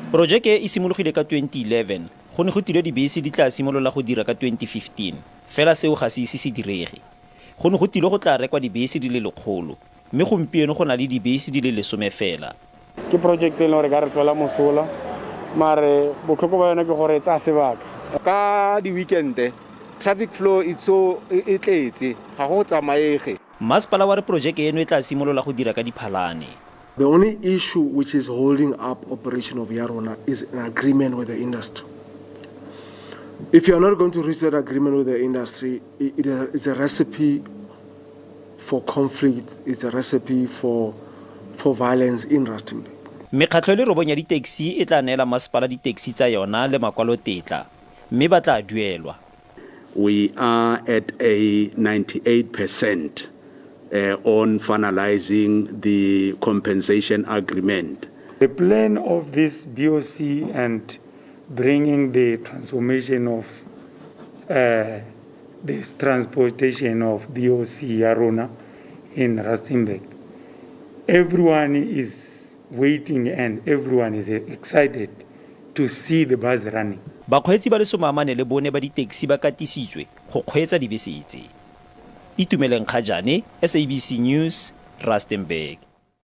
Projeke e simologile ka 2011 go ne go tilwe dibese di tla simolola go dira ka 2015 fela seo ga se ise se direge. Go ne go tilwe go tla rekwa dibese di le 100 mme gompieno go na le dibese di le 10 fela. Ke project e leng gore ka re tswela mosola mare botlhoko ba yona ke gore tsa sebaka ka di weekend traffic flow e tletse ga go tsamaege. Mmasepala wa re projeke eno e tla simolola go dira ka diphalane. The only issue which is holding up operation of Yarona is an agreement with the industry. If you are not going to reach that agreement with the industry, it's a recipe for conflict, it's a recipe for violence in Rustenburg. Mekgatlho le robong ya di-taxi e tla neela masepala di-taxi tsa yona le makwalotetla mme ba tla duelwa. We are at a 98% on finalizing the compensation agreement. The plan of this BOC and bringing the transformation of this transportation of BOC Yarona in Rustenburg. Everyone is waiting and everyone is excited to see the bus running. Bakgweetsi ba le 40 le bone ba di-taxi ba katisitswe go kgweetsa dibese tse. Itumeleng Kgajane, SABC News, Rustenburg.